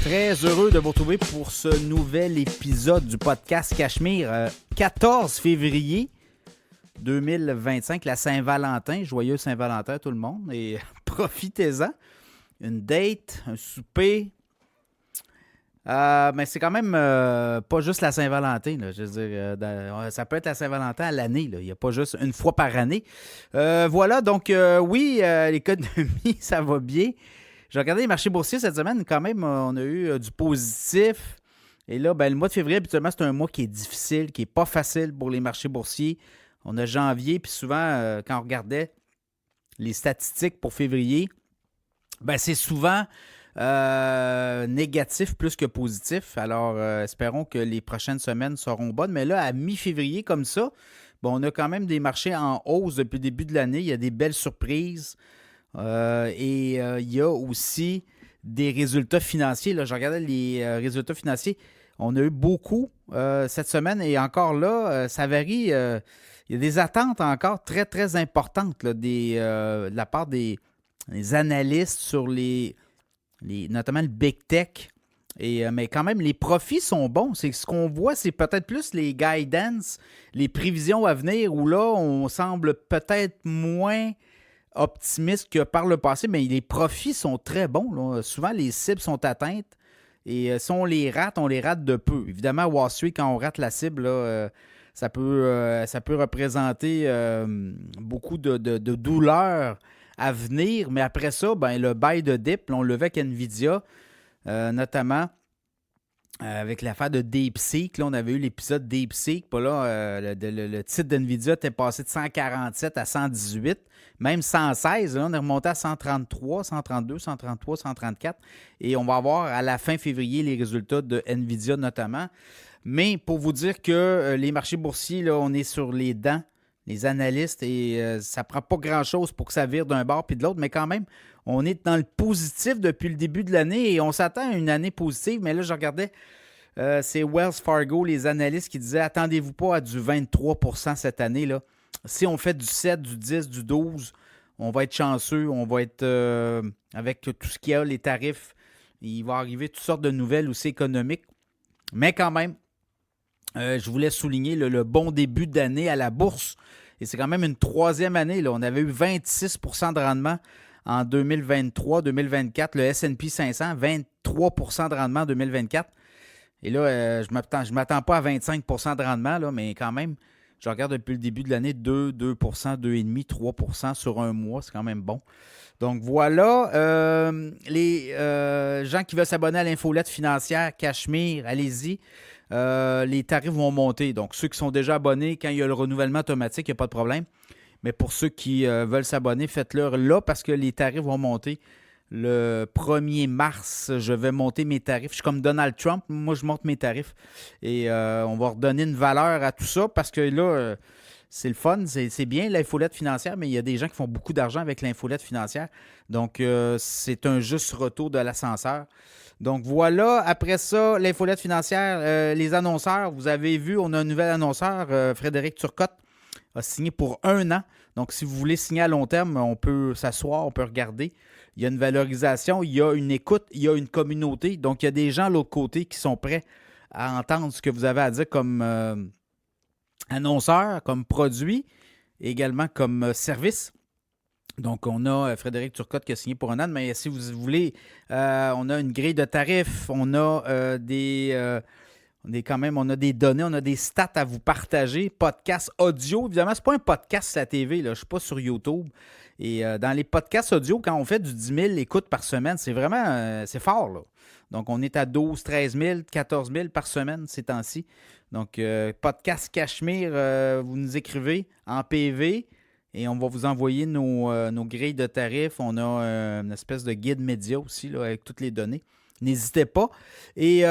Très heureux de vous retrouver pour ce nouvel épisode du podcast Cachemire. 14 février 2025, la Saint-Valentin. Joyeux Saint-Valentin à tout le monde et profitez-en. Une date, un souper. Mais c'est quand même pas juste la Saint-Valentin. Là. Je veux dire, ça peut être la Saint-Valentin à l'année. Là. Il n'y a pas juste une fois par année. Voilà, donc oui, l'économie, ça va bien. J'ai regardé les marchés boursiers cette semaine. Quand même, on a eu du positif. Et là, ben, le mois de février, habituellement, c'est un mois qui est difficile, qui n'est pas facile pour les marchés boursiers. On a janvier, puis souvent, quand on regardait les statistiques pour février, ben, c'est souvent négatif plus que positif. Alors, espérons que les prochaines semaines seront bonnes. Mais là, à mi-février, comme ça, bon, on a quand même des marchés en hausse depuis le début de l'année. Il y a des belles surprises. Il y a aussi des résultats financiers. Là, je regardais les résultats financiers. On a eu beaucoup cette semaine et encore là, ça varie. Il y a des attentes encore très, très importantes là, de la part des analystes sur notamment le Big Tech. Mais quand même, les profits sont bons. C'est ce qu'on voit, c'est peut-être plus les guidance, les prévisions à venir où là, on semble peut-être moins optimiste que par le passé, mais les profits sont très bons. Là. Souvent, les cibles sont atteintes et si on les rate de peu. Évidemment, Wall Street, quand on rate la cible, là, ça peut représenter beaucoup de douleur à venir, mais après ça, ben, le buy de dip, là, on le voit avec NVIDIA, notamment avec l'affaire de DeepSeek. Là, on avait eu l'épisode DeepSeek. Là, le titre d'NVIDIA était passé de 147 à 118, même 116. Là, on est remonté à 133, 132, 133, 134. Et on va avoir à la fin février les résultats de NVIDIA notamment. Mais pour vous dire que les marchés boursiers, là, on est sur les dents, les analystes, et ça ne prend pas grand-chose pour que ça vire d'un bord puis de l'autre, mais quand même, on est dans le positif depuis le début de l'année et on s'attend à une année positive. Mais là, je regardais, c'est Wells Fargo, les analystes qui disaient « Attendez-vous pas à du 23 % cette année. Là. Si on fait du 7, du 10, du 12, on va être chanceux, on va être avec tout ce qu'il y a, les tarifs. Il va arriver toutes sortes de nouvelles aussi économiques. Mais quand même, je voulais souligner le bon début d'année à la bourse. Et c'est quand même une troisième année. Là. On avait eu 26 % de rendement en 2023-2024. Le S&P 500, 23 % de rendement en 2024. Et là, je ne m'attends pas à 25 % de rendement, là, mais quand même, je regarde depuis le début de l'année 2 2,5 3 % sur un mois. C'est quand même bon. Donc voilà, les gens qui veulent s'abonner à l'infolette financière Cachemire, allez-y. Les tarifs vont monter. Donc, ceux qui sont déjà abonnés, quand il y a le renouvellement automatique, il n'y a pas de problème. Mais pour ceux qui veulent s'abonner, faites-le là parce que les tarifs vont monter. Le 1er mars, je vais monter mes tarifs. Je suis comme Donald Trump. Moi, je monte mes tarifs. Et on va redonner une valeur à tout ça parce que là, c'est le fun. C'est bien l'infolette financière, mais il y a des gens qui font beaucoup d'argent avec l'infolette financière. Donc, c'est un juste retour de l'ascenseur. Donc voilà, après ça, l'infolette financière, les annonceurs, vous avez vu, on a un nouvel annonceur, Frédéric Turcotte, a signé pour 1 an. Donc si vous voulez signer à long terme, on peut s'asseoir, on peut regarder. Il y a une valorisation, il y a une écoute, il y a une communauté. Donc il y a des gens de l'autre côté qui sont prêts à entendre ce que vous avez à dire comme annonceur, comme produit, et également comme service. Donc, on a Frédéric Turcotte qui a signé pour 1 an, mais si vous voulez, on a une grille de tarifs, on a on a des données, on a des stats à vous partager, podcast audio. Évidemment, ce n'est pas un podcast à la TV, là, je ne suis pas sur YouTube. Et dans les podcasts audio, quand on fait du 10 000 écoutes par semaine, c'est vraiment, c'est fort, là. Donc, on est à 12, 13 000, 14 000 par semaine ces temps-ci. Donc, podcast Cachemire, vous nous écrivez en PV. Et on va vous envoyer nos grilles de tarifs. On a une espèce de guide média aussi là, avec toutes les données. N'hésitez pas. Et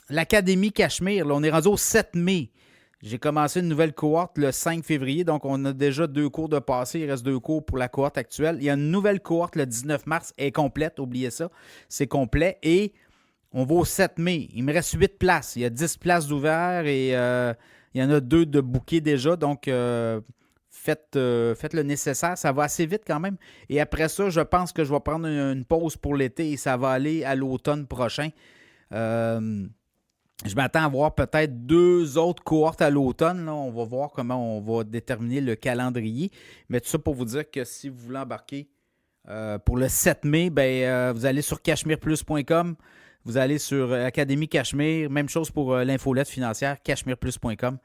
l'Académie Cachemire, là, on est rendu au 7 mai. J'ai commencé une nouvelle cohorte le 5 février. Donc, on a déjà 2 cours de passé. Il reste 2 cours pour la cohorte actuelle. Il y a une nouvelle cohorte le 19 mars. Elle est complète. Oubliez ça. C'est complet. Et on va au 7 mai. Il me reste 8 places. Il y a 10 places d'ouvert et il y en a 2 de bookées déjà. Donc, faites le nécessaire. Ça va assez vite quand même. Et après ça, je pense que je vais prendre une pause pour l'été et ça va aller à l'automne prochain. Je m'attends à voir peut-être 2 autres cohortes à l'automne. Là. On va voir comment on va déterminer le calendrier. Mais tout ça pour vous dire que si vous voulez embarquer pour le 7 mai, vous allez sur cachemireplus.com. Vous allez sur Académie Cachemire. Même chose pour l'infolette financière, cachemireplus.com.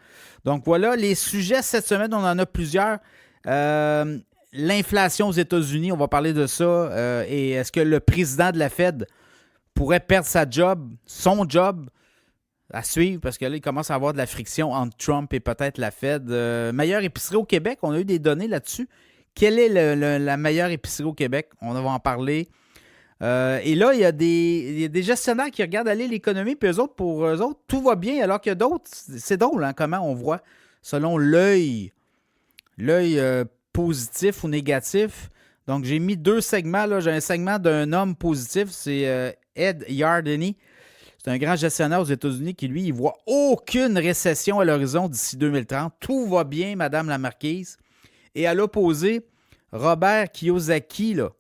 Donc voilà, les sujets cette semaine, on en a plusieurs. L'inflation aux États-Unis, on va parler de ça. Et est-ce que le président de la Fed pourrait perdre son job, à suivre, parce que là, il commence à avoir de la friction entre Trump et peut-être la Fed. Meilleure épicerie au Québec, on a eu des données là-dessus. Quelle est la meilleure épicerie au Québec? On va en parler. Et là, il y a des gestionnaires qui regardent aller l'économie, puis pour eux autres, tout va bien, alors que d'autres, c'est drôle, hein, comment on voit, selon l'œil positif ou négatif. Donc, j'ai mis 2 segments. Là. J'ai un segment d'un homme positif, c'est Ed Yardeni. C'est un grand gestionnaire aux États-Unis qui, lui, il voit aucune récession à l'horizon d'ici 2030. Tout va bien, Madame la Marquise. Et à l'opposé, Robert Kiyosaki, là,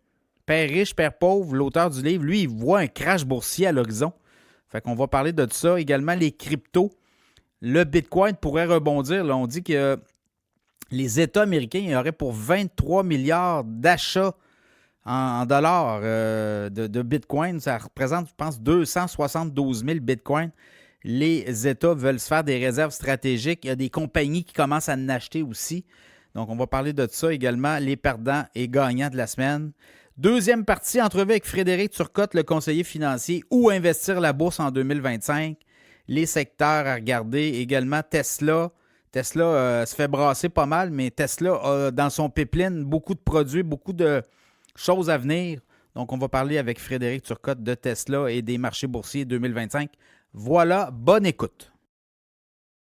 Père riche, Père pauvre, l'auteur du livre, lui, il voit un crash boursier à l'horizon. Fait qu'on va parler de ça. Également, les cryptos. Le Bitcoin pourrait rebondir. Là, on dit que les États américains auraient pour 23 milliards d'achats en dollars de Bitcoin. Ça représente, je pense, 272 000 Bitcoins. Les États veulent se faire des réserves stratégiques. Il y a des compagnies qui commencent à en acheter aussi. Donc, on va parler de ça également, les perdants et gagnants de la semaine. Deuxième partie, entrevue avec Frédéric Turcotte, le conseiller financier, où investir la bourse en 2025. Les secteurs à regarder. Également, Tesla. Tesla se fait brasser pas mal, mais Tesla a dans son pipeline beaucoup de produits, beaucoup de choses à venir. Donc, on va parler avec Frédéric Turcotte de Tesla et des marchés boursiers 2025. Voilà, bonne écoute.